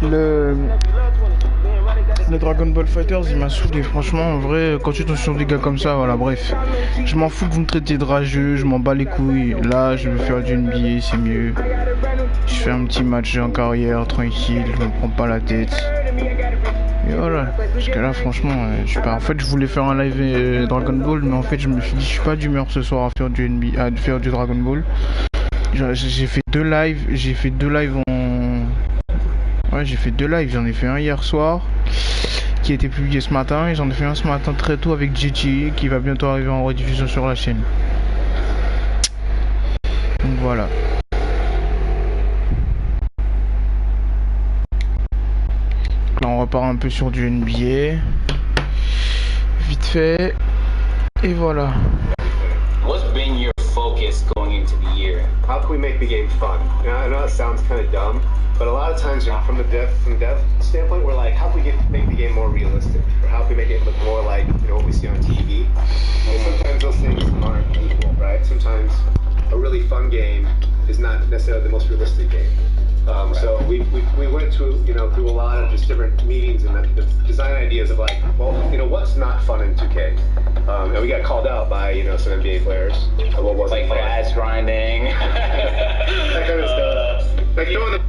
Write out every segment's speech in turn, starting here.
Le Dragon Ball Fighters, il m'a saoulé. Franchement, en vrai, quand tu tombes sur des gars comme ça, voilà, bref. Je m'en fous que vous me traitez de rageux, je m'en bats les couilles. Là, je veux faire du NBA, c'est mieux. Je fais un petit match en carrière, tranquille, je me prends pas la tête. Et voilà. Parce que là, franchement, je sais pas. En fait, je voulais faire un live Dragon Ball, mais en fait, je me suis dit, je suis pas d'humeur ce soir à faire du NBA, à faire du Dragon Ball. J'ai fait deux lives, Ouais, j'ai fait deux lives, j'en ai fait un hier soir qui a été publié ce matin et j'en ai fait un ce matin très tôt avec GT qui va bientôt arriver en rediffusion sur la chaîne. Donc voilà. Donc là on repart un peu sur du NBA. Vite fait. Et voilà. What's been your focus going into the year? How can we make the game fun? I know it sounds kind of dumb, but a lot of times from dev standpoint, we're like, how can we make the game more realistic? Or how can we make it look more like what we see on TV? And sometimes those things aren't equal, right? Sometimes a really fun game is not necessarily the most realistic game. Right. So we went through a lot of just different meetings and the design ideas of like, well, what's not fun in 2K? And we got called out by some NBA players. What was like fast grinding, that kind of stuff. Like throwing the.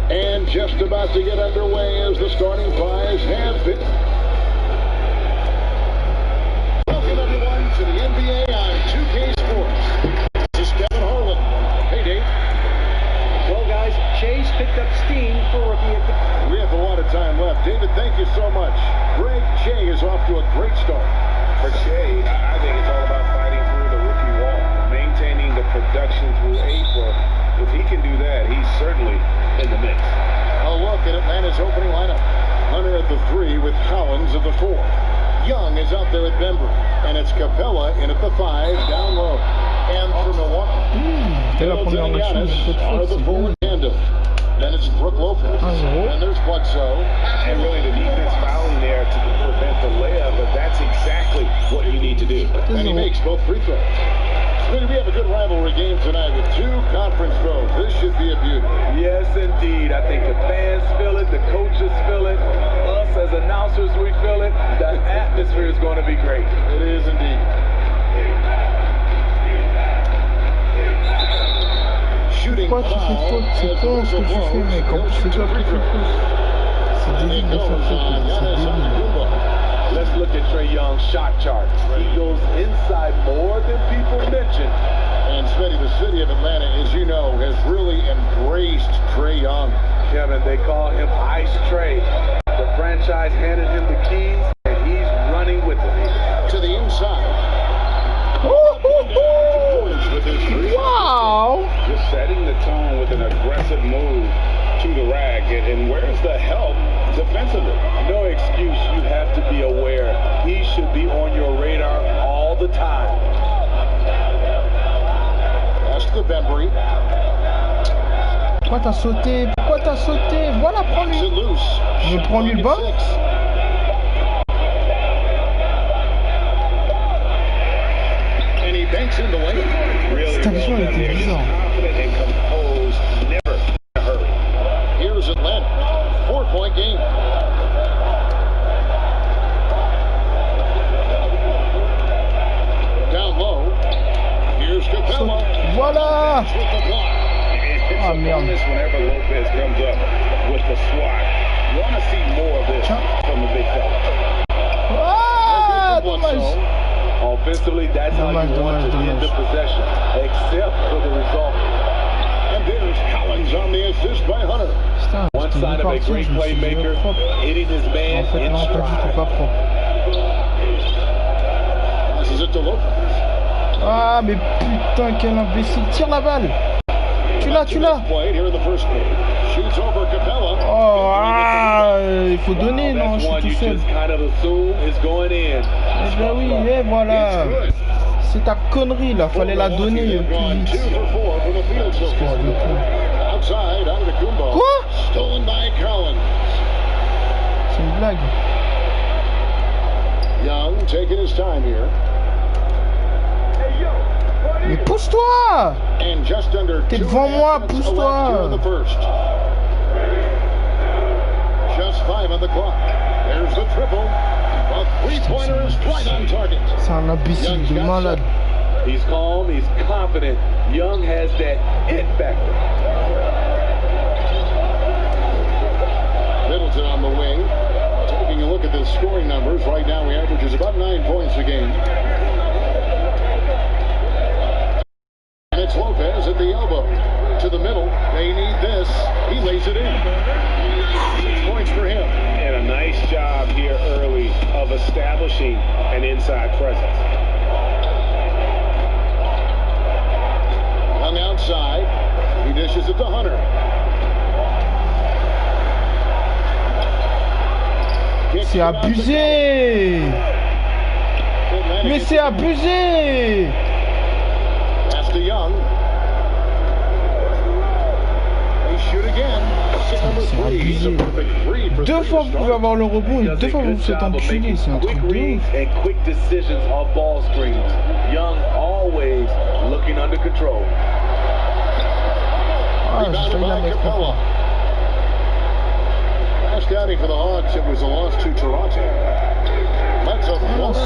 And just about to get underway as the starting fives have been. Welcome everyone to the NBA on 2K Sports. This is Kevin Holã. Hey Dave. Well guys, Chase picked up steam for rookie. We have a lot of time left. David, thank you so much. Greg Shea is off to a great start. For Shea, I think it's all about fighting through the rookie wall, maintaining the production through April. If he can do that, he's certainly in the mix. A look at Atlanta's opening lineup. Hunter at the 3 with Collins at the 4. Young is out there at Bembry, and it's Capella in at the 5 down low. And for Milwaukee, Middleton and Giannis are the forward tandem. Then it's Brook Lopez, and there's Bledsoe. And really the defense fouling there to prevent the layup, but that's exactly what you need to do. And he makes both free throws. We have a good rivalry game tonight with 2 conference foes. This should be a beauty. Yes, indeed. I think the fans feel it, the coaches feel it, us as announcers, we feel it. The atmosphere is going to be great. It is indeed. Shooting Pourquoi tu fais faute? C'est con ce que tu fais, mec. En plus, c'est toi qui fais faute. C'est débile de faire faute, c'est débile. Let's look at Trae Young's shot chart. He goes inside more than people mention. And Smitty, the city of Atlanta, as you know, has really embraced Trae Young. Kevin, they call him Ice Trae. The franchise handed him the keys, and he's running with it. To the inside. Wow! Just setting the tone with an aggressive move to the rack. And where's the help defensively? No excuse. You have to be aware. He should be on your radar all the time. Pass to Bembry. Pourquoi t'as sauté? Pourquoi t'as sauté? Voilà, prends-lui. Je prends lui le bas. And he banks in the lane. Cette action était bizarre. Here's Atlanta. 4-point game. Down low. Here's Capella. Voilà. Ah merde. Whenever Lopez comes up with the swat, you want to see more of this from the big fella. Ah, dommage. Offensively, that's how you want to end the possession, except for the result. And there's Collins on the assist by Hunter. Putain, One sign of a great playmaker, hitting his man in stride. Passes it to Lopez. Ah, mais putain, quel imbécile. Tire la balle. Tu l'as, tu l'as. Oh, ah, il faut donner, non, je suis tout seul. Eh ben oui, et voilà. C'est ta connerie là, fallait la donner plus vite. Quoi? C'est une blague. Young taking his time here. Mais pousse-toi! And just under T'es 2 devant moi, minutes left pousse-toi! here in the first. Just 5 on the clock. There's the triple. A three-pointer is right on target. C'est un imbécile de malade. He's calm, he's confident. Young has that it factor. Middleton on the wing. Taking a look at the scoring numbers. Right now, he averages about 9 points a game. And it's Lopez at the elbow. To the middle. They need this. He lays it in. 6 points for him. And a nice job here early of establishing an inside presence. Young outside. He dishes it to Hunter. C'est abusé! Mais c'est abusé! Pass to Young. They shoot again. C'est abusé. 2 fois vous pouvez avoir le rebond et 2 fois vous vous faites enculer. C'est un truc de ouf. And quick decisions on ball screens. Young always looking under control. Ah, j'ai failli la mettre. Last outing for the Hawks, it was a loss to Toronto. Let's a Ah, ça.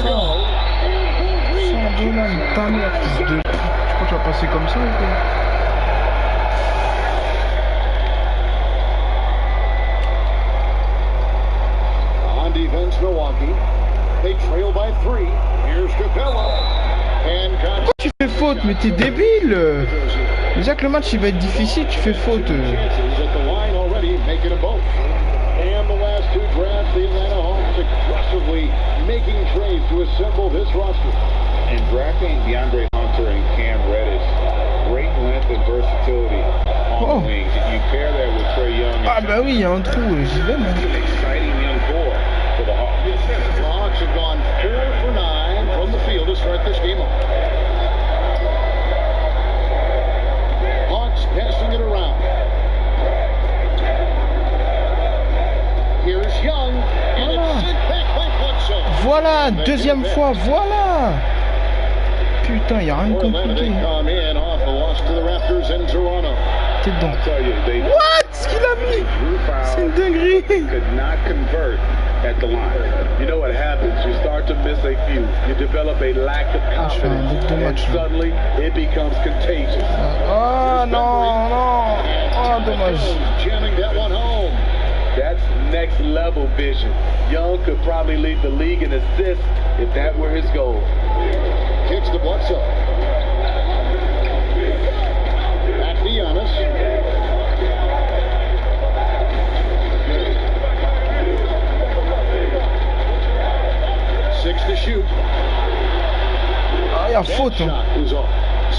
Sans Dolan, ta mère, fils de pute. Tu crois que tu vas passer comme ça ou quoi? On defense, Milwaukee. They trail by 3. Here's Capella. And Pourquoi tu fais faute? Mais t'es débile! Déjà que le match il va être difficile, tu fais faute. chances at the line already, making them both. And the last 2 drafts, the Atlanta Hawks aggressively making trades to assemble this roster. And drafting DeAndre Hunter and Cam Reddish, great length and versatility on the wings. You pair that with Trae Young. Ah bah oui, il y a un trou, j'y vais moi. An exciting young core for the Hawks. The Hawks have gone 4 for 9 from the field to start this game off. Hawks passing it around. Here's Young, and it's sent back by Bledsoe. Voilà, deuxième fois, voilà! Putain, y a rien de compliqué. Come in off a loss to the Raptors in Toronto. T'es dedans. I'll tell you, they What? Ce qu'il a mis! C'est une dinguerie! could not convert at the line. You know what happens? You start to miss a few. You develop a lack of confidence, and suddenly it becomes contagious. Oh non, non! Oh, dommage. Jamming that one home. That's next level vision. Young could probably lead the league in assists if that were his goal. Kicks to Bledsoe. Back to Giannis. 6 to shoot. Ah, il y a faute. Hein. Shot is off.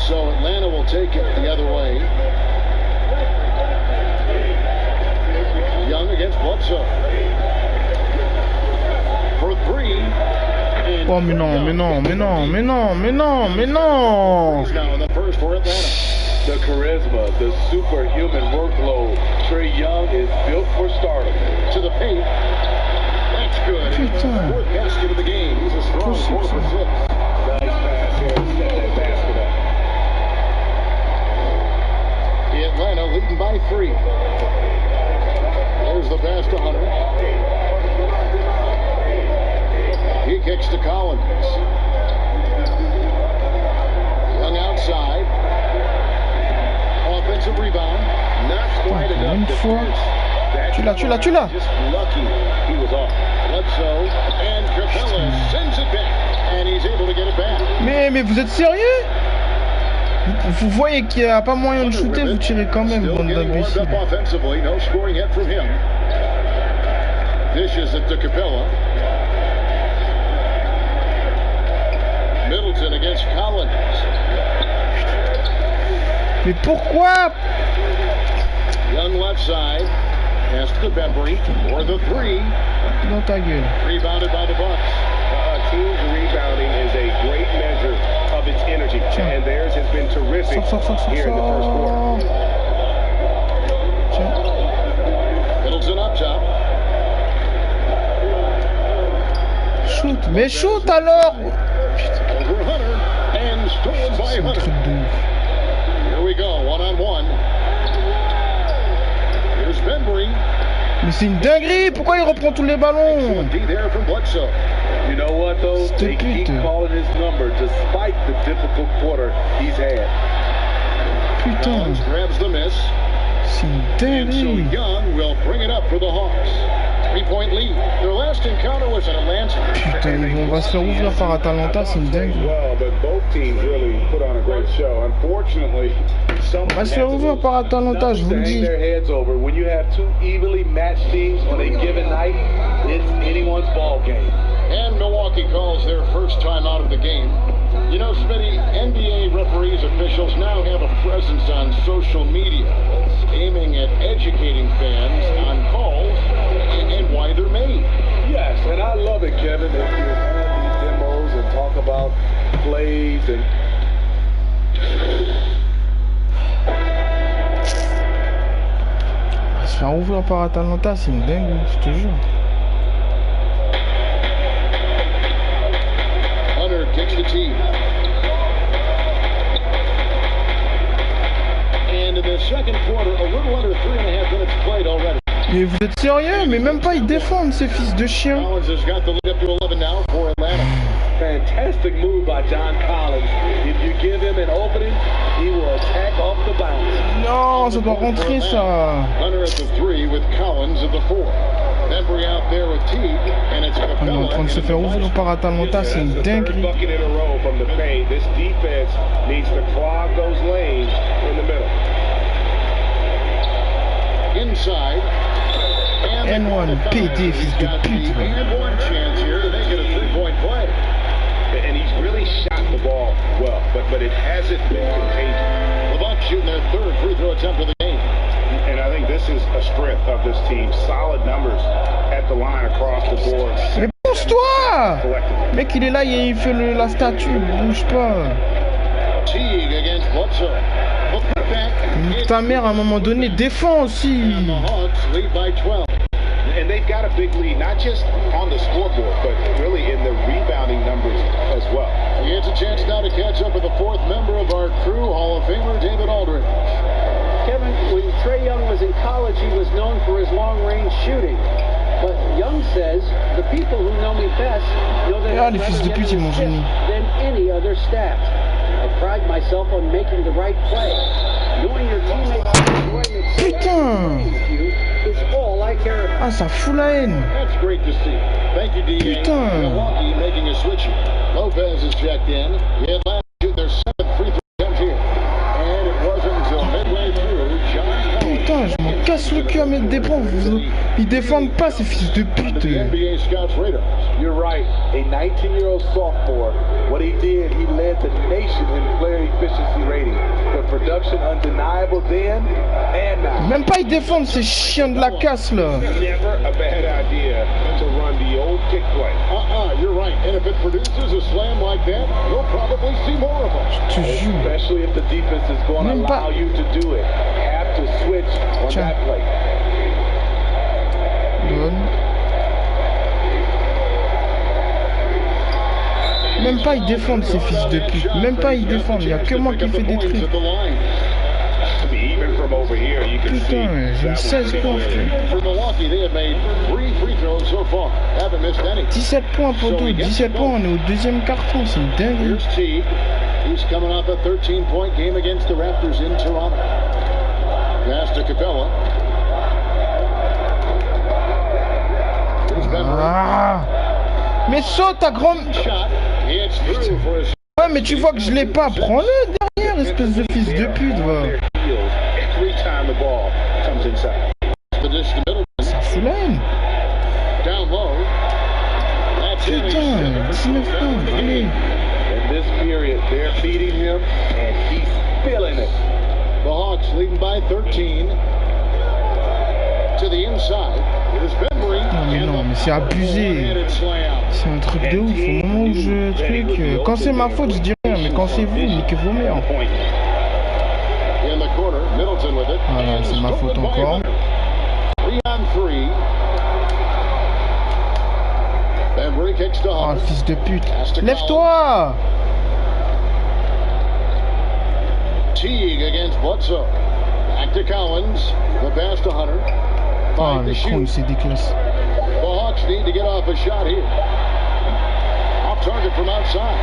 So Atlanta will take it the other way. Young against Bledsoe. For 3. Oh mais non, mais non, mais non, mais non, mais non, mais non! He's now in the first for Atlanta. The charisma, the superhuman workload. Trae Young is built for stardom. To the paint. That's good. Putain. 4th basket of the game. He's a strong 4 for 6. Nice pass here to set that basket up. Atlanta leading by 3. There's the pass to Hunter. He kicks to Collins. Young outside. Offensive rebound. Not quite enough defense. Tu l'as. Just lucky he was off. Bledsoe and Capella sends it back. And he's able to get it back. Mais vous êtes sérieux? Vous voyez qu'il n'y a pas moyen de shooter, vous tirez quand même, bande d'imbéciles. Offensively, no scoring yet from him. Dishes it to Capella. Middleton against Collins. Mais pourquoi? Young left side. Pass to Bembry for the 3. Dans ta gueule. Rebounded by the Bucks. A team's rebounding is a great measure of its energy, and theirs has been terrific here in the first quarter. Tiens. Middleton up top. shoot. Mais shoot alors. Over Hunter and stolen by C'est un Hunter. truc de ouf. Here we go, one-on-one. Here's Benbury. Mais c'est une dinguerie. Pourquoi il reprend tous les ballons? Excellent D there from Bledsoe. You know what though? They keep Stupid. calling his number despite the difficult quarter he's had. Putain, Collins grabs the miss. c'est une And so dinguerie. Young will bring it up for the Hawks. 3-point lead. Their last encounter was in Atlanta. Putain, on va se faire ouvrir par Atalanta, c'est une dinguerie. Well, but both teams really put on a great show. Unfortunately, some On va se faire ouvrir par Atalanta, je vous le dis. their heads over. When you have two evenly matched teams on a given night, it's anyone's ball game. And Milwaukee calls their first time out of the game. You know, Smitty, NBA referees, officials now have a presence on social media, aiming at educating fans on calls and why they're made. Yes, and I love it, Kevin, if you have these demos and talk about plays and... On va se faire ouvrir par Atalanta, c'est une dinguerie, je te jure. Hunter kicks the tee. And in the second quarter, a little under 3.5 minutes played already. Mais vous êtes sérieux? Mais même pas ils défendent ces fils de chiens. Collins has got the lead up to 11 now for Atlanta. Fantastic move by John Collins. If you give him an opening, he will attack off the bounce. Non, ça doit rentrer ça. Hunter at the 3 with Collins at the 4. Benbury out there with Teague, and it's On est en train de se faire ouvrir par Atalanta, c'est une dinguerie. Bucket in a row from the paint. This defense needs to clog those lanes in the middle. Inside. And N1, PD, fils de pute. And one chance here to make it a 3-point play. And he's really shot the ball well, but it hasn't been contagious. The Bucks shooting their third free throw attempt of the game. And I think this is a strength of this team. Solid numbers at the line across the board. Mais pousse-toi! Collectively. Mec, il est là, il fait la statue, bouge pas. Teague against Bledsoe. Well, put back. Ta mère, à un moment donné, défend aussi. And the Hawks lead by 12. And they've got a big lead, not just on the scoreboard, but really in the rebounding numbers as well. He gets a chance now to catch up with the fourth member of our crew, Hall of Famer David Aldridge. Kevin, when Trae Young was in college, he was known for his long-range shooting. But Young says the people who know me best know that Ah, les fils de pute, ils m'ont gêné. than any other stat. I pride myself on making the right play. Knowing your teammates enjoying the Putain! is all I care about. Ah, ça fout la haine. That's great to see. Thank you, D.A. Putain. Milwaukee making a switch. Lopez is checked in. The Atlanta shooting their seventh free throw attempt here. And it wasn't until midway through, John Collins. Putain, je m'en casse le cul à mettre des points. Ils défendent pas, ces fils de pute. The NBA scouts radar. You're right. A 19-year-old sophomore. What he did, he led the nation in player efficiency rating. The production undeniable then and now. Même pas ils défendent ces chiens de la casse là. Never a bad idea to run the old kick play. You're right. And if it produces a slam like that, we'll probably see more of them. Je te jure. Especially if the defense is going to Même pas. allow you to do it. Have to switch on Tiens. that play. Bonne. Même pas ils défendent ces fils de pute. Même pas ils défendent. Il y a que moi qui fais des trucs. Even from over here, you can see Putain, j'ai 16 points, frère. For Milwaukee, they have made 3 free throws so far. Haven't missed any. 17 points pour deux. 17 points, on est au deuxième carton. C'est une dinguerie. Here's Teague. He's coming off a 13-point game against the Raptors in Toronto. Pass to Capella. Here's Benbury. Ah. Mais saute ta grande. Shot. It's through for his Ouais, mais tu vois que je l'ai pas. Prends-le derrière, espèce de fils de pute, va. every time the ball comes inside. the dish to Middleton. Ça fout la haine. Down low. That's it. Putain, 19 points. Allez. In this period, they're feeding him, and he's feeling it. The Hawks leading by 13. To the inside. Here's Benbury. Non, mais c'est abusé. C'est un truc de ouf. Au moment où je truc, quand c'est ma faute, je dis rien, mais quand c'est vous, niquez vos mères. In the corner, Middleton with it. Voilà, c'est ma faute encore. 3 on 3. Benbury kicks to Oh, Holland. fils de pute. Pass to Lève-toi! Teague against Bledsoe. Back to Collins. The pass to Hunter. Oh, Find le the con, il shoot. s'est déclassé. The Hawks need to get off a shot here. Off target from outside.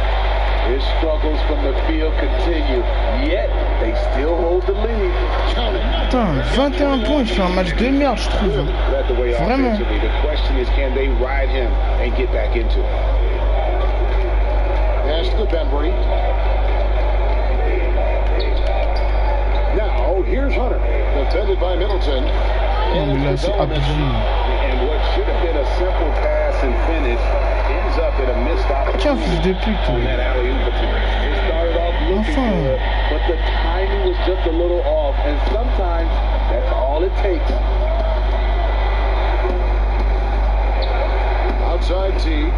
His struggles from the field continue, yet they still hold the lead. Putain, 21 points, il fait un match de merde, je trouve. Led the way Vraiment. offensively. The question is, can they ride him and get back into it? Pass to Benbury. Now, here's Hunter. Defended by Middleton. Non, mais là, c'est abusé. And what should have been a simple pass and finish ends up in a missed opportunity. Tiens, fils de pute. On that alley-oop attempt. It started off looking Enfin. good, but the timing was just a little off, and sometimes that's all it takes. Outside T.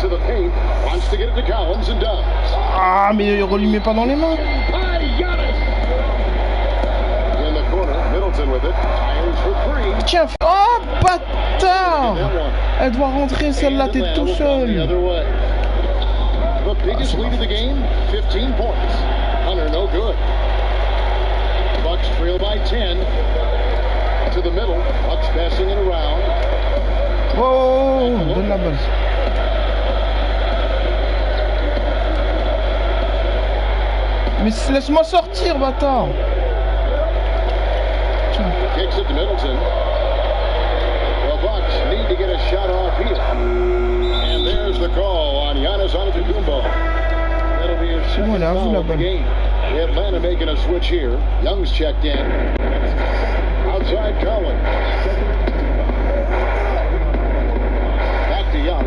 To the paint. Wants to get it to Collins and does. Ah, mais relis met pas dans les mains. In the corner. Middleton with it. Fires for three. Tiens, oh, bâtard! Elle doit rentrer, celle-là, t'es tout seul. The biggest lead of the game, 15 points. Hunter, no good. Bucks trail by 10. To the middle. Bucks passing it around. Oh, donne la balle. Mais laisse-moi sortir, bâtard. Tiens. Kicks it to Middleton. The Bucks need to get a shot off here. And there's the call on Giannis Antetokounmpo. That'll be his second Voilà, vous foul la of the balle. game. Atlanta making a switch here. Young's checked in. Outside Collins. Back to Young.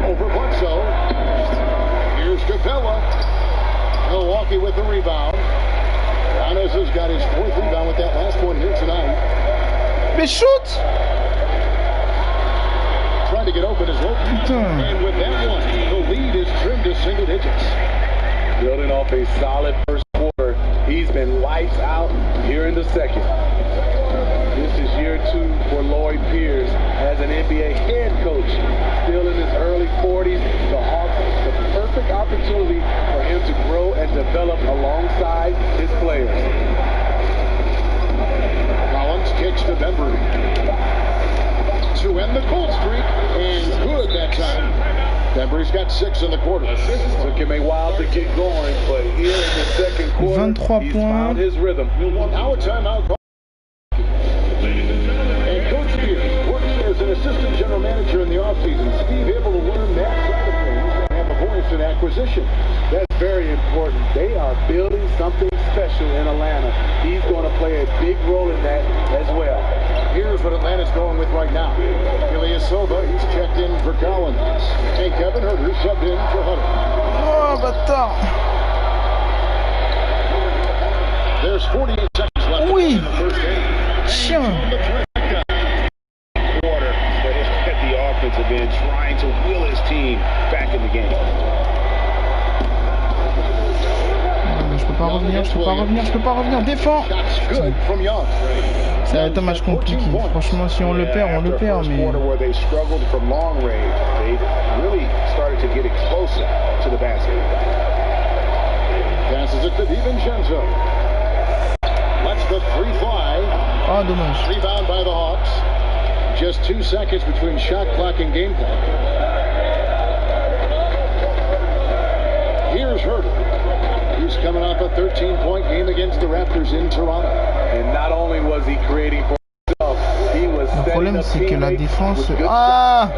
Over Bledsoe. Here's Capella. Milwaukee with the rebound. Giannis has got his fourth rebound with that last one here tonight. Mais shoot! Trying to get open as well. Putain. And with that one, the lead is trimmed to single digits. Building off a solid first quarter, he's been lights out here in the second. This is year 2 for Lloyd Pierce as an NBA head coach. Still in his early 40s, the Hawks, the perfect opportunity for him to grow and develop alongside his players. Collins kicks to Benbury. To end the cold streak, and good that time. Benbury's got 6 in the quarter. Took him a while to get going, but here in the second quarter, 23 he's points. found his rhythm. Now a timeout call. And Coach Pierce works as an assistant general manager in the offseason. Steve able to learn that side of things and have a voice in acquisition. That's very important. They are building something special in Atlanta. He's going to play a big role in that as well. Here's what Atlanta's going with right now. Ilyasova, he's checked in for Collins. And Kevin Huerter subbed in for Hunter. Oh, bâtard. There's 48 seconds left Oui. in the first game. Tiens. Quarter that the offensive end trying to wheel his team back in the game. Je peux pas revenir, je peux pas revenir, je peux pas revenir. Défends. Shots good from Young. Ça va être un match compliqué. Franchement, si on le perd, on le perd. First Mais quarter where they struggled from long range, they really started to get explosive to the basket. Passes it to DiVincenzo. Lets the three fly. ah, dommage. Rebound by the Hawks. Just 2 seconds between shot clock and game clock. Here's Huerter. He's coming off a 13-point game against the Raptors in Toronto. And not only was he creating for himself, he was Le setting problème, up c'est que la teammates défense. with good Ah.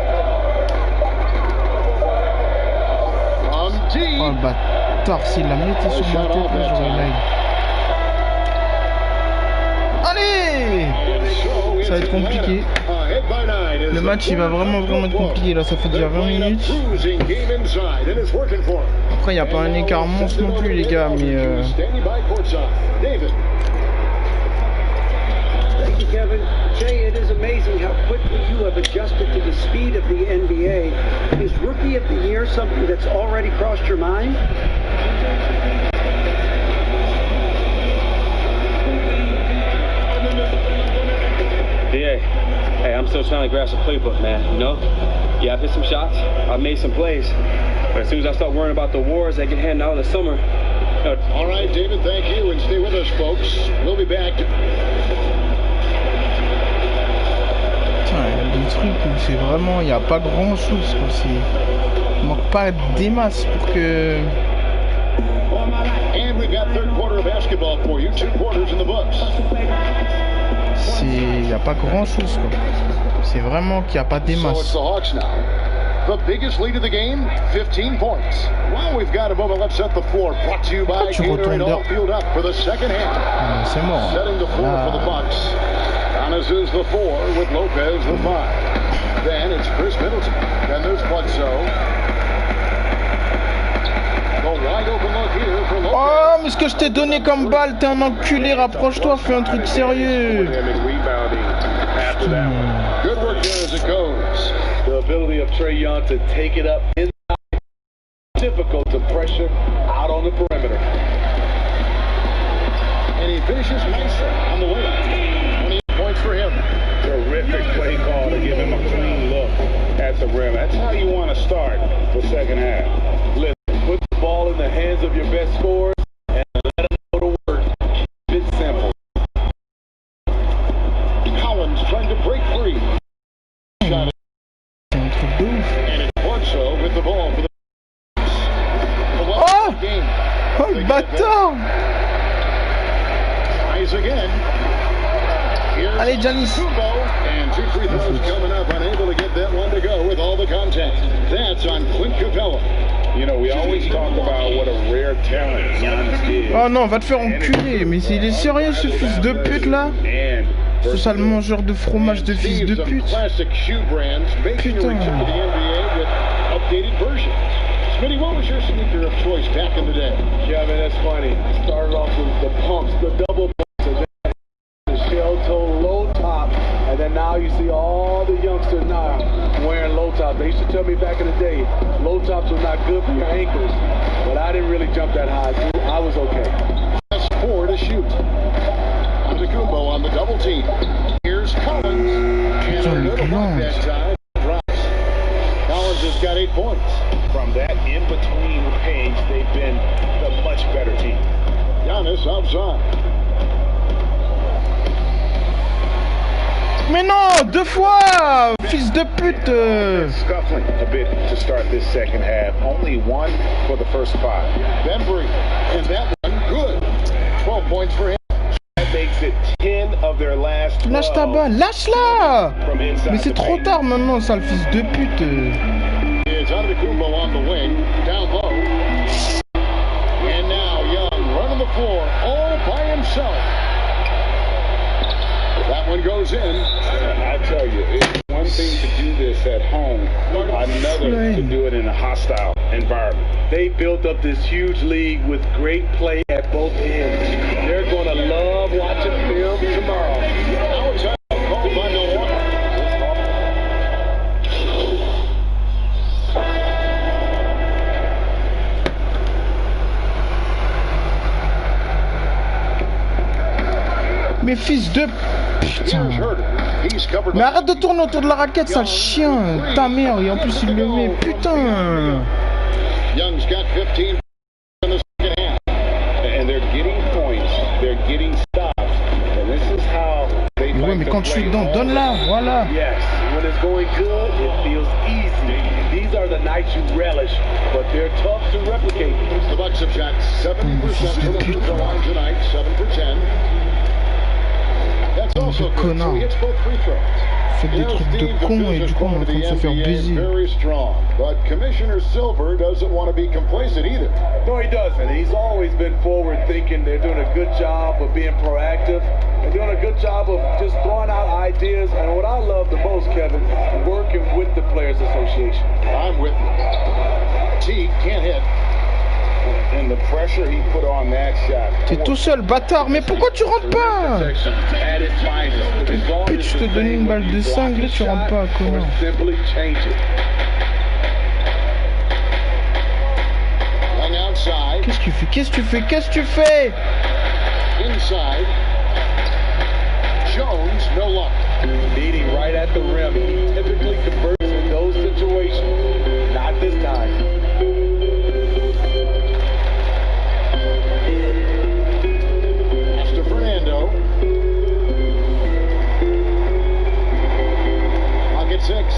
From D. Oh, le bâtard, s'il la mettait sur ma tête, là, j'aurais live. Allez. Ça va être compliqué. Le match, il va vraiment être compliqué. Là, ça fait déjà 20 minutes. Après, il n'y a pas un écart monstre non plus, les gars, mais Thank you, Kevin. Jay, it is amazing how quickly you have adjusted to the speed of the NBA. Is Rookie of the Year something that's already crossed your mind? Yeah. Hey, I'm still trying to grasp the playbook, man. You know? Yeah, I've hit some shots. I've made some plays. But as soon as I start worrying about the wars that get handed out in the summer. All right, David, thank you. And stay with us, folks. We'll be back. Putain, il y a des trucs où c'est vraiment, il n'y a pas grand chose, quoi. Il manque pas des masses pour que. And we've got third quarter of basketball for you. 2 quarters in the books. Il n'y a pas grand chose, quoi. C'est vraiment qu'il n'y a pas des So it's masses. the Hawks now. The biggest lead of the game, 15 points. Well, we've got a moment. Let's set the floor. Brought to you by Gatorade All Fueled Up for the second half. C'est mort. Setting the floor for the Bucks. Giannis is the 4 with Lopez the 5. Then it's Chris Middleton. Then there's Bledsoe. The wide open look here for Lopez. Oh, mais ce que je t'ai donné comme balle, t'es un enculé, rapproche-toi, fais un truc sérieux. Good work there as it goes. The ability of Trae Young to take it up inside, difficult to pressure out on the perimeter. And he finishes nicely on the way. 28 points for him. Terrific play call to give him a clean look at the rim. That's how you want to start the second half. Listen, put the ball in the hands of your best scorers and let them go to work. Keep it simple. Collins trying to break free. Shot and it's Bledsoe with the ball for the Oh! game. Oh, le bâtard! Tries again. Here's Allez, Giannis. Kubo. And 2 free throws coming up. Unable to get that one to go with all the contact. That's on Clint Capella. You know, we always talk about what a rare talent Giannis is. Oh non, va te faire enculer, mais il est sérieux ce fils de pute là? And Ce sale mangeur de fromage de fils de pute. Classic shoe brands making a return to the NBA with updated versions. Smitty, what was your sneaker of choice back in the day? Kevin, that's funny. I started off with the pumps, the double pumps, and then the shell toe low top, and then now you see all the youngsters now wearing low tops. They used to tell me back in the day, low tops were not good for your ankles, but I didn't really jump that high. I was okay. That's 4 to shoot. Kumbo on the double team. Here's Collins. And a little block that time. Drops. Collins has got 8 points. From that in-between range, they've been the much better team. Giannis outside. Mais non, 2 fois! Fils de pute! Scuffling a bit to start this second half. Only 1 for the first 5. Bembry. And that one good. 12 points for him. Makes it 10 of their last 12. Lâche ta balle, lâche-la! Mais c'est trop tard maintenant, sale fils de pute. It's Kumbo on the wing, down low. And now Young running the floor all by himself. That one goes in. I tell you, it's one thing to do this at home, another to do it in a hostile environment. They built up this huge league with great play at both ends. They're going to love watching film tomorrow. Now it's called by Milwaukee. Mais fils de putain. Mais arrête de tourner autour de la raquette, sale chien. Ta mère, et en plus il le met. Putain. Young's got 15 in the second half. And they're getting points, they're getting stops. And this is how they Ouais, mais quand tu es dedans, donne-la, voilà. Yes, when it's going good, it feels easy. These are the nights you relish, but they're tough to replicate. The Bucks have shot 70% from the free throw line tonight, 7 for 10. That's also good. So he hits both free throws. Faites des trucs de con et du coup on est en train de se faire baiser. Very strong, but Commissioner Silver doesn't want to be complacent either. No, he doesn't. He's always been forward thinking. They're doing a good job of being proactive. They're doing a good job of just throwing out ideas. And what I love the most, Kevin, working with the Players Association. I'm with you. T can't hit. And the pressure he put on that shot. T'es tout seul, bâtard, mais pourquoi tu rentres pas? Putain, je te donne une balle de cinglé, tu rentres pas, connard. Qu'est-ce que tu fais? Qu'est-ce que tu fais? Qu'est-ce que tu fais? Inside. Jones, no luck. Beating right at the rim. He typically converts in those situations. Not this time. After Fernando. Pocket 6.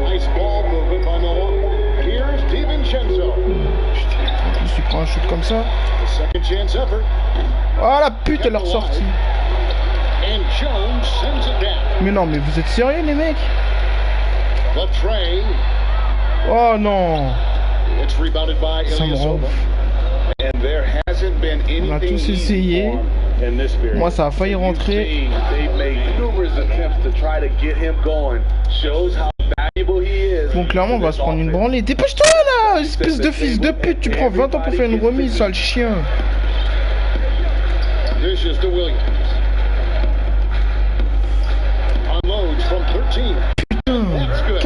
Nice ball movement by Milwaukee. Here's DiVincenzo. Il se prend un shoot comme ça. The second chance effort. Oh la pute, elle est ressortie. And Jones sends it down. Mais non, mais vous êtes sérieux les mecs? The tray. Oh non. It's rebounded by Ça me rend. And there hasn't been On a tous essayé. Moi ça a failli rentrer. Bon clairement on va se prendre une branlée. Dépêche-toi là, espèce de fils de pute. Tu prends 20 ans pour faire une remise, sale chien. This is the Williams. Unloads from 13. That's good.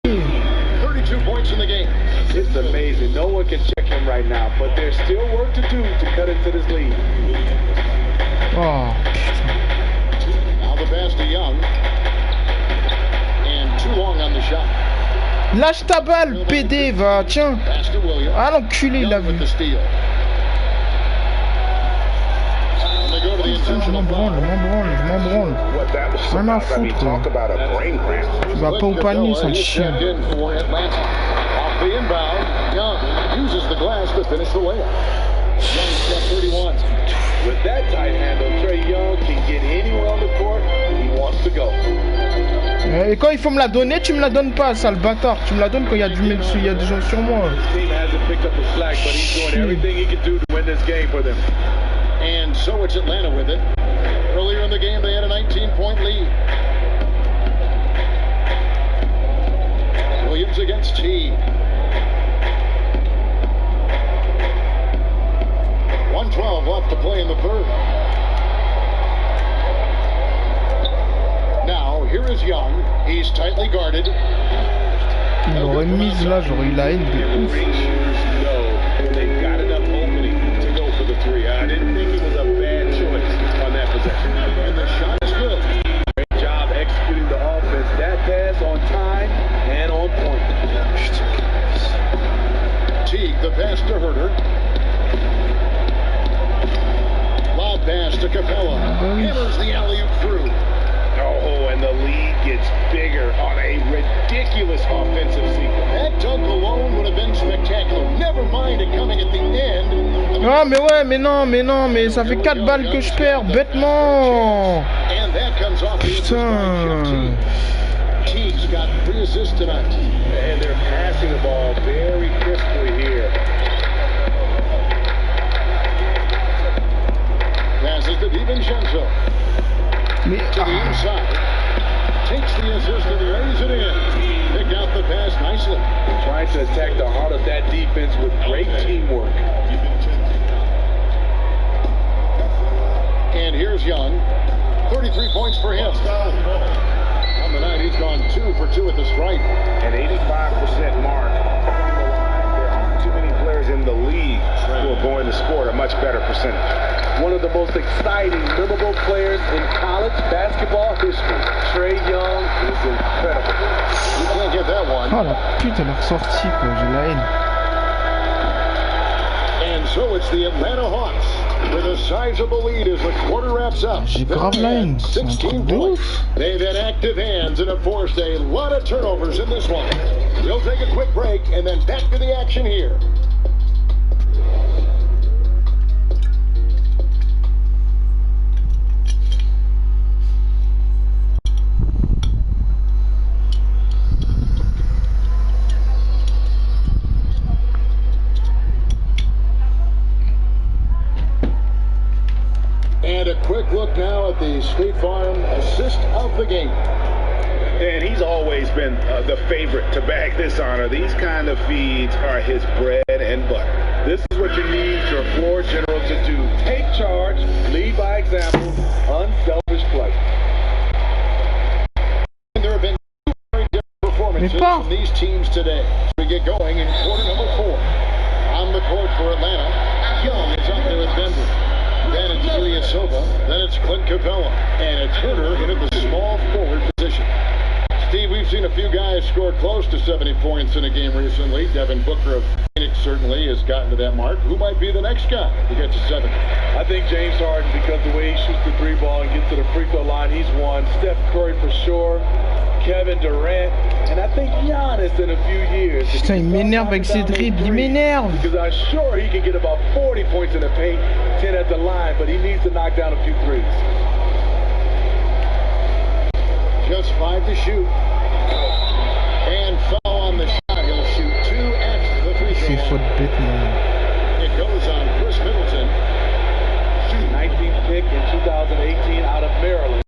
32 points in the game. It's amazing. No one can check him right now, but there's still work to do to cut into this lead. Oh putain. Now the pass to Young. And too long on the shot. Lâche ta balle, PD, va, tiens. Pass to Williams. Ah l'enculé, il a Young vu. with the steal. And they go to the Je intentional m'en branle, foul. je m'en branle, je m'en branle. Rien à foutre. Tu vas pas au panier, sale chien. Check in for Atlanta. Off the inbound, Young uses the glass to finish the layup. Young's got 31. With that tight handle, Trae Young can get anywhere on the court he wants to go. Et quand il faut me la donner, tu me la donnes pas, sale bâtard. Tu me la donnes quand il y a des gens sur moi. His team hasn't picked up the slack, but he's doing everything he can do to win this game for them. And so it's Atlanta with it. Earlier in the game, they had a 19-point lead. Williams against T. 1:12 left to play in the third. Now, here is Young. He's tightly guarded. Il m'aurait mise là, j'aurais eu la haine de ouf. They've got enough opening to go for the three. I didn't think it was a bad choice on that possession. And the shot is good. Great job executing the offense. That pass on time and on point. Teague, the pass to Herter. Lob pass to Capella. Hammers the alley-oop through. Oh, and the lead gets bigger on a ridiculous offensive sequence. That dunk alone would have been spectacular. Never mind it coming at the end. Ah mais ouais, mais non, mais ça fait 4 balles que je perds, bêtement. And that comes off the Putain. Teague's got 3 assists tonight. And they're passing the ball very crisply here. Passes to DiVincenzo. Mais To the inside. Takes the assist and lays it in. Picked out the pass nicely. Trying to attack the heart of that defense with great teamwork. And here's Young. 33 points for him. On the night, he's gone 2 for 2 at the stripe. An 85% mark. There aren't too many players in the league who are going to score a much better percentage. One of the most exciting, memorable players in college basketball history. Trae Young is incredible. You can't get that one. oh la pute, elle est ressortie quoi, j'ai la haine. And so it's the Atlanta Hawks with a sizable lead as the quarter wraps up. J'ai grave la haine, c'est un truc de ouf. They've had active hands and have forced a lot of turnovers in this one. We'll take a quick break and then back to the action here. And a quick look now at the State Farm assist of the game. And he's always been the favorite to bag this honor. These kind of feeds are his bread and butter. This is what you need your floor general to do. Take charge, lead by example, unselfish play. And there have been 2 very different performances from these teams today. We get going in quarter number 4. On the court for Atlanta, Young is up there with Denver. Then it's Ilyasova, then it's Clint Capella, and it's Herter into the small forward scored close to 70 points in a game recently. Devin Booker of Phoenix certainly has gotten to that mark. Who might be the next guy to get to 70? I think James Harden, because the way he shoots the three ball and gets to the free throw line, he's one. Steph Curry for sure. Kevin Durant. And I think Giannis in a few years. Putain, il m'énerve avec ses dribbles, il m'énerve. Because I'm sure he can get about 40 points in the paint, 10 at the line, but he needs to knock down a few threes. Just 5 to shoot. And foul on the shot. He'll shoot 2 at the free throw line. C'est faute bête, man. It goes on Chris Middleton. 19th pick in 2018 out of Maryland.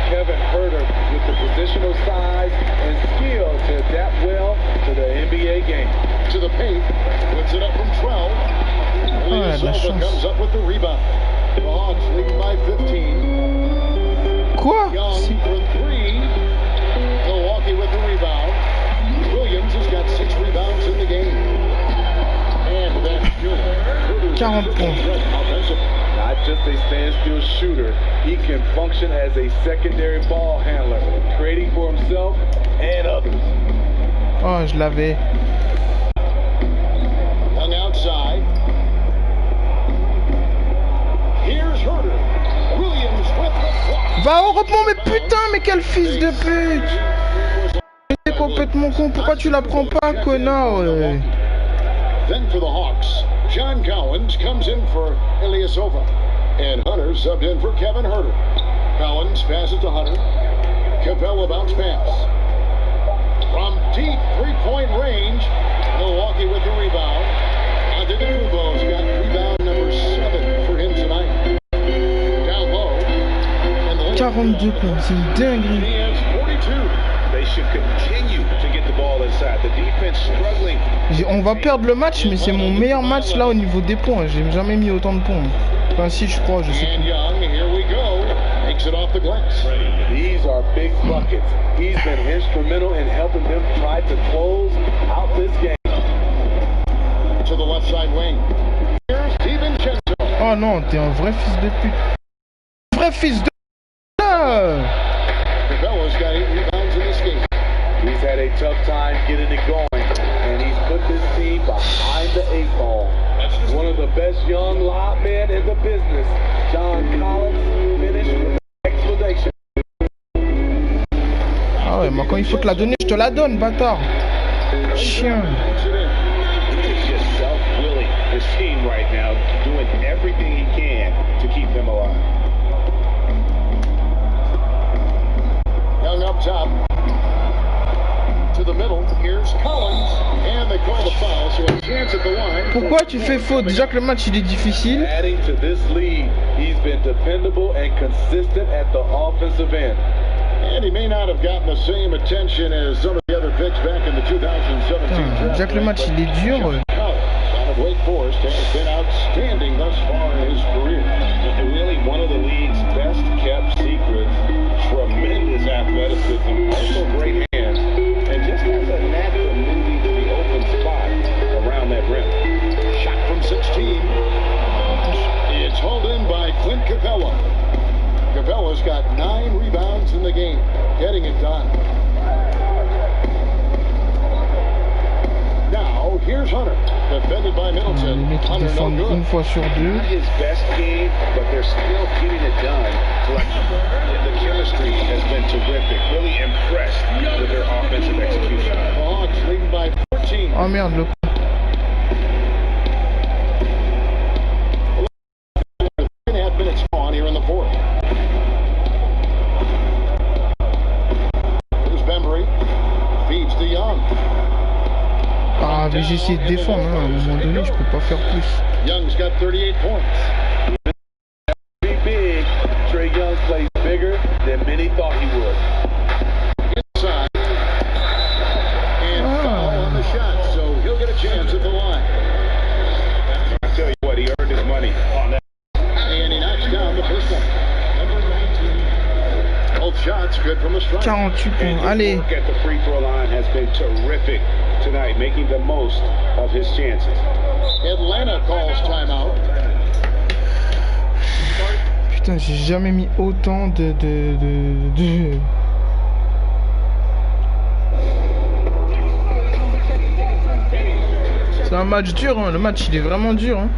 Kevin Herter with the positional size and skill to adapt well to the NBA game. To the paint, puts it up from 12. Silva comes up with the rebound. The Hawks lead by 15. Quoi? Young for 3. Milwaukee with the rebound. Williams has got 6 rebounds in the game. And that's good. 40 points. Not just a standstill shooter, he can function as a secondary ball handler, creating for himself and others. Oh, je l'avais. Young outside. Here's Herter. Williams with the block. Va au rebond, mais putain, mais quel fils de pute! T'es complètement con, pourquoi tu la prends pas, connard? Then for the Hawks, John Cowens comes in for Ilyasova. And Hunter subbed in for Kevin Herter. Cowens passes to Hunter. Capella bounce pass. From deep three-point range, Milwaukee with the rebound. Antetokounmpo's got rebound number 7 for him tonight. Down low. And the 42 points, c'est une dinguerie. he has 42. They should continue to get the ball inside. The defense struggling. On va perdre le match, mais c'est mon meilleur match là au niveau des points. J'ai jamais mis autant de points. Enfin, si, je crois, je sais And plus. Young, here we go. Takes it off the glass. These are big buckets. He's been instrumental in helping them try to close out this game. To the left side wing. Here's DiVincenzo. Oh non, t'es un vrai fils de pute. Vrai fils de... Ah Capella's got 8 rebounds in this game. He's had a tough time getting it going, and he's put this team behind the 8 ball. One of the best young lob men in the business, John Collins, finished with explanation. Ah ouais, moi quand il faut te la donner, je te la donne, bâtard. Chien. He's just self-willing, this team right now, doing everything he can to keep them alive. Young up top. To the middle, here's Collins, and they call the foul, so a chance at the line. Pourquoi tu fais faute? Déjà que le match il est difficile. Adding to this lead, he's been dependable and consistent at the offensive end. And he may not have gotten the same attention as some of the other picks back in the 2017 Putain, draft. déjà que le match il est dur. Collins out of Wake Forest has been outstanding thus far in his career. Really one of the league's best kept secrets. Tremendous athleticism, also great hands, and just has a knack for moving to the open spot around that rim. Shot from 16. It's hauled in by Clint Capella. Capella's got 9 rebounds in the game, getting it done. Now, here's Hunter, defended by Middleton. Les mecs qui Hunter no défendent good. une fois sur deux. Not his best game, but they're still getting it done. The chemistry has been terrific. Really impressed with their offensive execution. The Hawks leading by 14. Oh merde, le... 3.5 minutes on here in the fourth. Here's Bembry. Feeds to Young. Ah, mais j'ai essayé de défendre, hein. À un moment donné, je peux pas faire plus. Young's got 38 points. Be big. Trae Young plays bigger than many thought he would. Inside. And foul on the shot, so he'll get a chance at the line. I tell you what, he earned his money on that. And he knocks down the first one. Number 19. Both shots good from the strike. 48 points, And his allez. work at the free throw line has been terrific tonight, making the most of his chances. Atlanta calls timeout. Putain, j'ai jamais mis autant de... C'est un match dur, hein. Le match il est vraiment dur. Hein.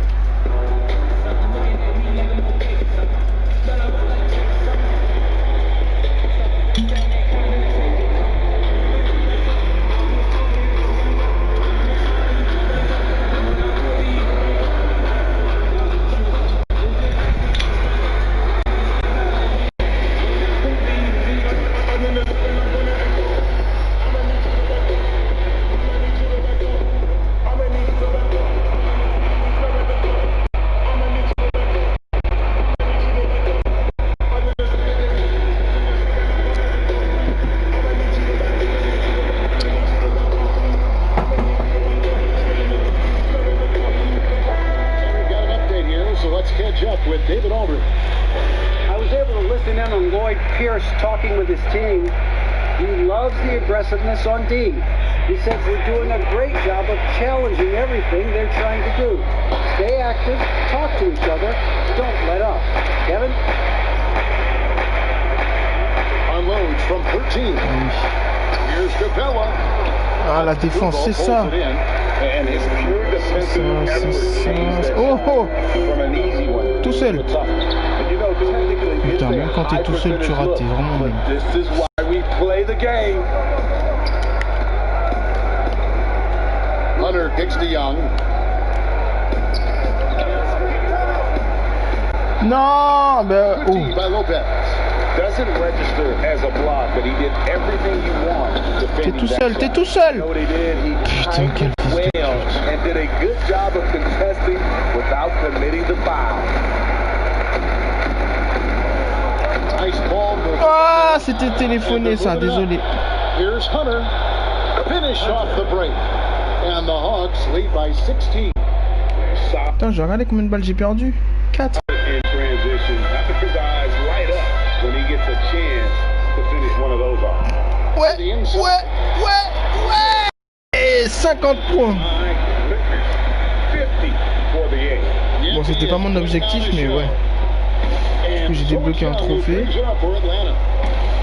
On D. He says we're doing a great job of challenging everything they're trying to do. Stay active, talk to each other, don't let up. Kevin? Unloads from 13. Here's Capella. Ah, la défense, c'est ça. Oh, oh. Tout seul. Putain, même quand t'es tout seul, tu rates. T'es vraiment nul. Hunter kicks to Young. Non, ben oh. By Lopez. Doesn't register as a block, but he did everything you want. T'es tout seul, t'es tout seul. Putain, quel fils de and did a good job of contesting without committing the foul. Nice ball. Ah, c'était téléphoné ça, désolé. Here's Hunter. Finish off the break. And the Hawks lead by 16. Putain, j'ai regardé combien de balles j'ai perdu. 4. Ouais. Et 50 points. Bon, c'était pas mon objectif, mais ouais. Parce que j'ai débloqué un trophée.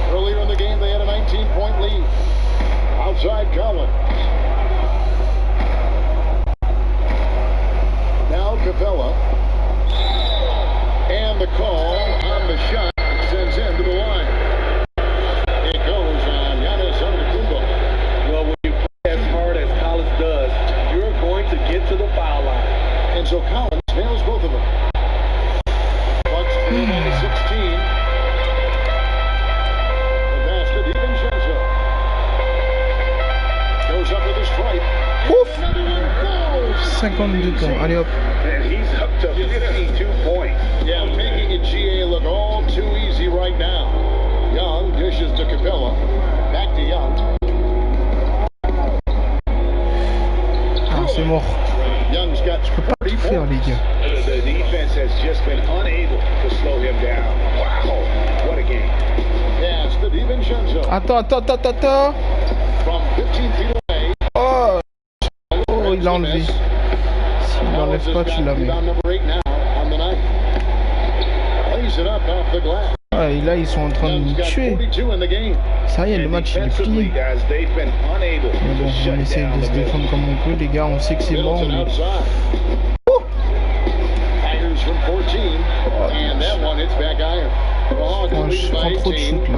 Earlier in the game, they had a 19-point lead. Outside Collins. Now Capella. And the call on the shot sends him to the line. It goes on Giannis Antetokounmpo. Well, when you play as hard as Collins does, you're going to get to the foul line. And so Collins nails both of them. Bucks lead on 16. The pass to DiVincenzo. Goes up with a strike. Ouf. 52 points. Allez hop. And he's up to 52 points. Yeah, making it GA look all too easy right now. Young dishes to Capella. Back to Young. Ah, c'est mort. Young's got Je peux pas tout faire, les gars. The defense has just been unable to slow him down. Wow, what a game. Pass to DiVincenzo. Attends. From 15 feet away. Oh, il l'a enlevé. S'il l'enlève pas, tu l'avais. Ah, et là, ils sont en train de nous tuer. Ça y est, le match il est plié. Mais bon, on essaie de se défendre comme on peut, les gars. On sait que c'est bon, mais... Oh, je prends trop de shoot là.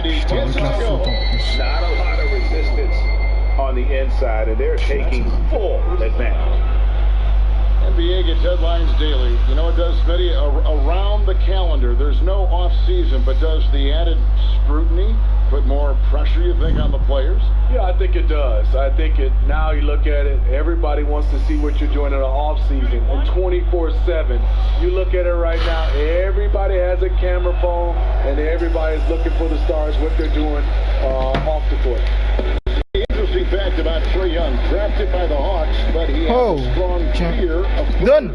Putain, avec la faute en plus. Not a lot of resistance on the inside, and they're taking full advantage. NBA gets headlines daily. You know, it does Smitty around the calendar. There's no off season, but does the added scrutiny put more pressure, you think, on the players? Yeah, I think it does. I think it, now you look at it, everybody wants to see what you're doing in the off season, and 24/7. You look at it right now, everybody has a camera phone, and everybody's looking for the stars, what they're doing off the court. The interesting fact about Trae Young, drafted by the Hawks, but he has a strong fear of Done.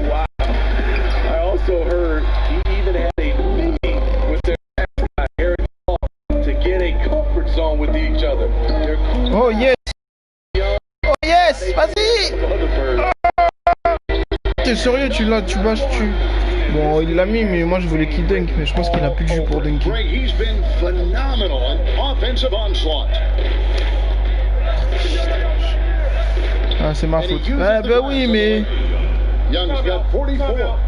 Wow. I also heard he even had a meeting with their mascot, Eric Hall, to get a comfort zone with each other. They're cool. Oh yes. Oh yes, vas-y. T'es sérieux, tu bâches, tu... Bon, il l'a mis, mais moi je voulais qu'il dunk, mais je pense qu'il a plus de jus pour dunker. He's been phenomenal on offensive onslaught. Ah, c'est ma faute. Ah, bah oui, mais. Young's got 44.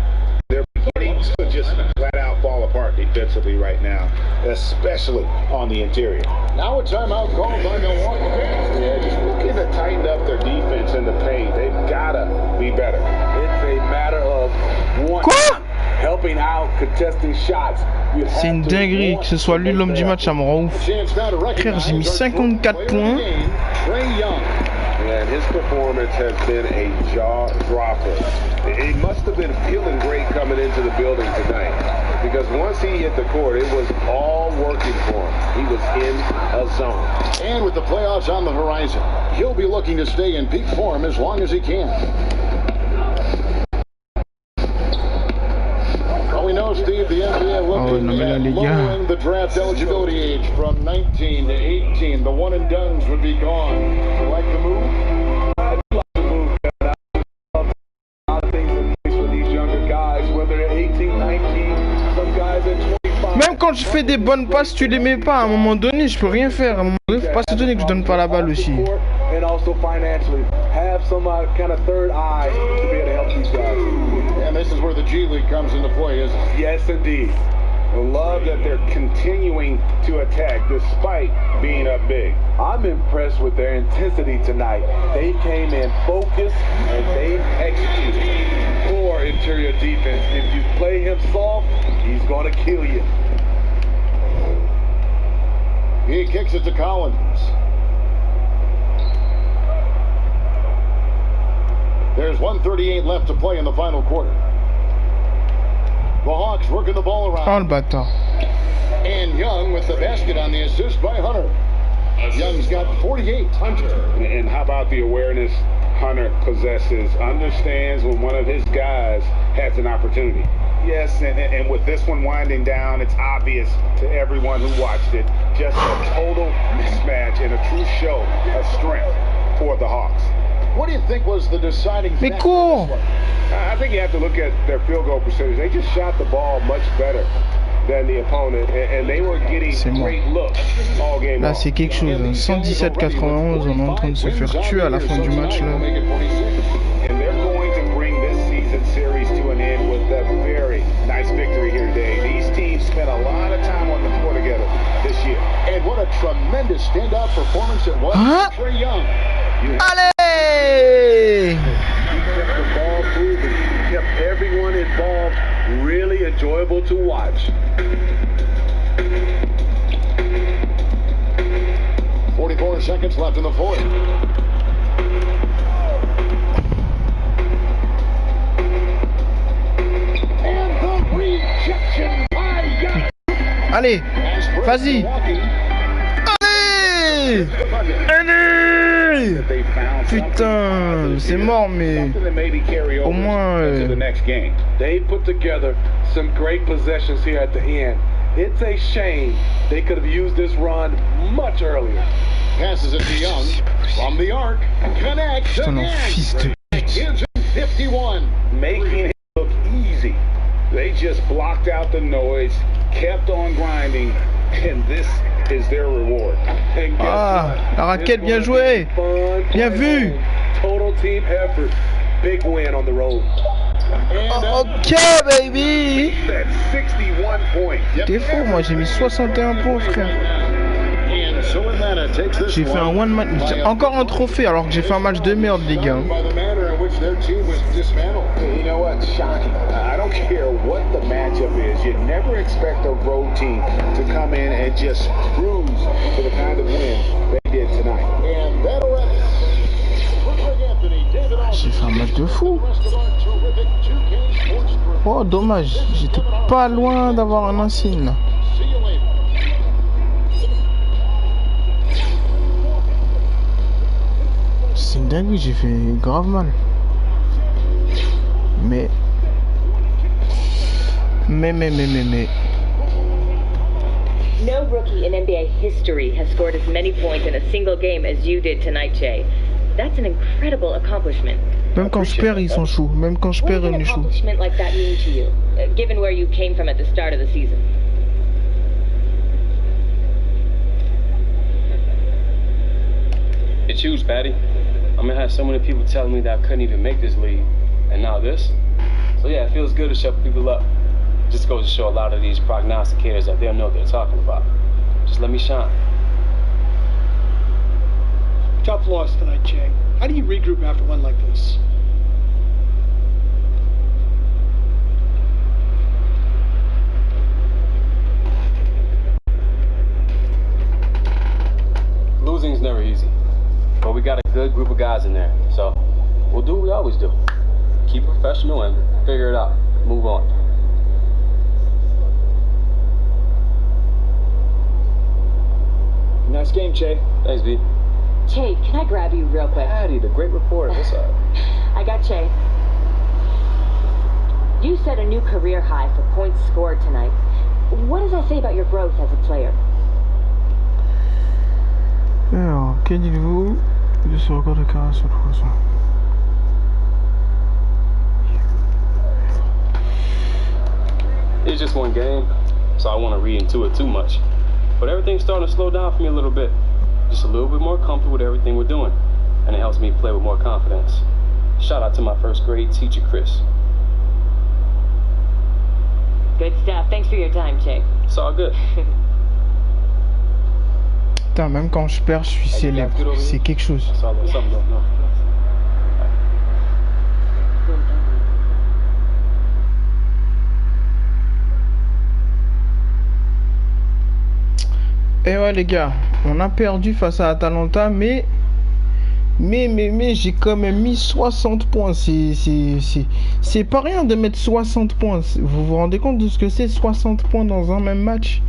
They're beginning to just flat out fall apart defensively right now, especially on the interior. Now a timeout called by Milwaukee. Yeah, just looking to tighten up their defense in the paint. They've gotta be better. It's a matter of one. Quoi? Helping out, contesting shots. C'est une dinguerie, que ce soit lui l'homme du match, ça me rend ouf. Frère, j'ai mis 54 points. And his performance has been a jaw dropper. He must have been feeling great coming into the building tonight, because once he hit the court, it was all working for him. He was in a zone. And with the playoffs on the horizon, he'll be looking to stay in peak form as long as he can. Well, we know, Steve, the NBA looking at lowering the draft eligibility age from 19 to 18. The one and dones would be gone. You like the move? I do like the move, man. I love a lot of things in place for these younger guys, whether they're 18, 19, some guys at 25. Même quand je fais des bonnes passes, tu les mets pas. À un moment donné, je peux rien faire. À un moment donné, faut pas s'étonner que je donne pas la balle aussi. And also financially, have some kind of third eye to be able to help these guys. And this is where the G League comes into play, isn't it? Yes, indeed. I love that they're continuing to attack despite being up big. I'm impressed with their intensity tonight. They came in focused and they executed. Poor interior defense. If you play him soft, he's going to kill you. He kicks it to Collins. There's 1:38 left to play in the final quarter. The Hawks working the ball around. Oh, le bâtard. And Young with the basket on the assist by Hunter. Young's got 48. Hunter. And how about the awareness Hunter possesses? Understands when one of his guys has an opportunity. Yes, and with this one winding down, it's obvious to everyone who watched it. Just a total mismatch and a true show of strength for the Hawks. What do you think was the deciding Mais factor? cours! I think you have to look at their field goal percentage. They just shot the ball much better than the opponent, and they were getting great looks all game long. Là, c'est quelque chose. 117-91, on est en train de se faire tuer à la fin du match là. And they're going to bring this season series to an end with a very nice victory here today. These teams spent a lot of time on the floor together this year. And what a tremendous standout performance it was for Trae Young. Allez! He kept the ball moving, kept everyone involved really enjoyable to watch. 44 seconds left in the fourth. And the rejection by Young. Allez! Vas-y! Allez! Allez! Putain, c'est mort, mais au moins. They put together some great possessions here at the end. It's a shame they could have used this run much earlier. Passes it to Young from the arc. Connects Putain, non, fils de pute. Gives him 51. Making it look easy. They just blocked out the noise, kept on grinding, and this is their reward. And guess Ah, what? la raquette, bien joué! Bien vu! Total team effort. Big win on the road. Ok, baby! That's 61 points. T'es fou, moi j'ai mis 61 points, frère. J'ai fait un one match, encore un trophée alors que j'ai fait un match de merde, les gars. You know what? Shocking. I don't care what the matchup is. You never expect a road team to come in and just cruise to the kind of win they did tonight. J'ai fait un match de fou. Oh, dommage, j'étais pas loin d'avoir un insigne là. C'est une dinguerie, j'ai fait grave mal. Mais. No rookie in NBA history has scored as many points in a single game as you did tonight, Jay. That's an incredible accomplishment. Même quand je perds, ils sont chauds. Même quand je What perds, does on an est chaud. accomplishment like that mean to you, given where you came from at the start of the season? It's huge, Patty. I mean, I had so many people telling me that I couldn't even make this league, and now this. So yeah, it feels good to shut people up. Just goes to show a lot of these prognosticators that they don't know what they're talking about. Just let me shine. Tough loss tonight, Jay. How do you regroup after one like this? Losing's never easy, but we got a good group of guys in there, so we'll do what we always do. Keep professional and figure it out. Move on. Nice game, Jay. Thanks, B. Che, can I grab you real quick? Patty, the great reporter. What's up? I got Che. You set a new career high for points scored tonight. What does that say about your growth as a player? Alors, que dites-vous de ce record de carrière sur 300? It's just one game, so I want to read into it too much. But everything's starting to slow down for me a little bit. Just a little bit more comfortable with everything we're doing. And it helps me play with more confidence. Shout out to my first grade teacher, Chris. Good stuff. Thanks for your time, Che. It's all good. Putain, même quand je perds, je suis célèbre. C'est quelque chose. That's all. Something going on. Et ouais les gars, on a perdu face à Atalanta, mais j'ai quand même mis 60 points. C'est pas rien de mettre 60 points. Vous vous rendez compte de ce que c'est 60 points dans un même match?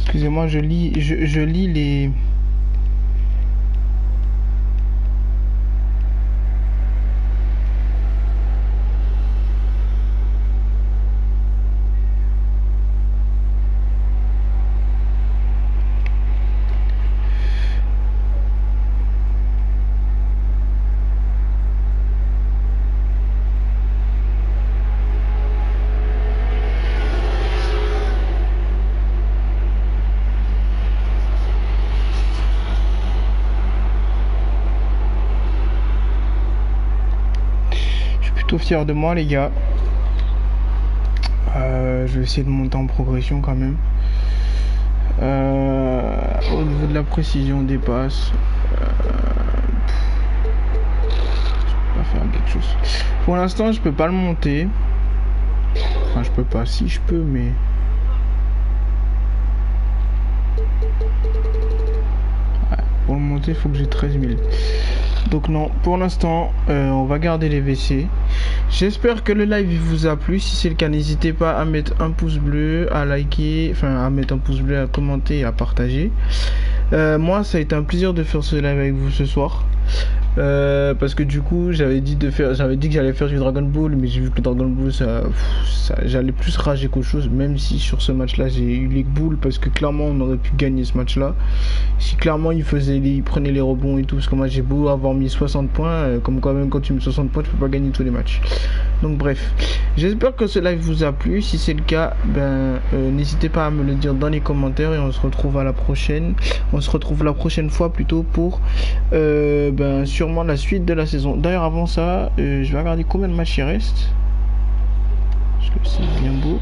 Excusez-moi, je lis les... Fier de moi les gars. Je vais essayer de monter en progression quand même. Au niveau de la précision des passes, je vais faire quelque chose. Pour l'instant je peux pas le monter. Enfin je peux pas, si je peux, mais ouais, pour le monter il faut que j'ai 13 000. Donc non, pour l'instant, on va garder les WC. J'espère que le live vous a plu. Si c'est le cas, n'hésitez pas à mettre un pouce bleu, à liker, enfin à mettre un pouce bleu, à commenter et à partager. Moi, ça a été un plaisir de faire ce live avec vous ce soir. Parce que du coup j'avais dit que j'allais faire du Dragon Ball, mais j'ai vu que le Dragon Ball j'allais plus rager qu'autre chose, même si sur ce match là j'ai eu les boules, parce que clairement on aurait pu gagner ce match là si clairement il prenait les rebonds et tout, parce que moi j'ai beau avoir mis 60 points, comme quoi même quand tu mets 60 points tu peux pas gagner tous les matchs. Donc bref, j'espère que ce live vous a plu. Si c'est le cas, n'hésitez pas à me le dire dans les commentaires, et on se retrouve la prochaine fois plutôt pour sûrement la suite de la saison. D'ailleurs avant ça, je vais regarder combien de matchs il reste, parce que c'est bien beau.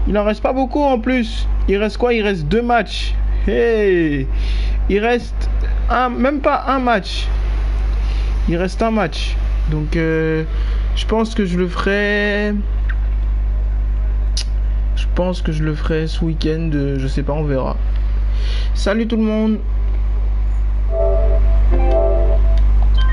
Il en reste pas beaucoup en plus. Il reste quoi? Il reste 2 matchs. Hey, il reste même pas un match. Il reste un match. Donc je pense que je le ferai. Je pense que je le ferai ce week-end, je sais pas, on verra. Salut tout le monde.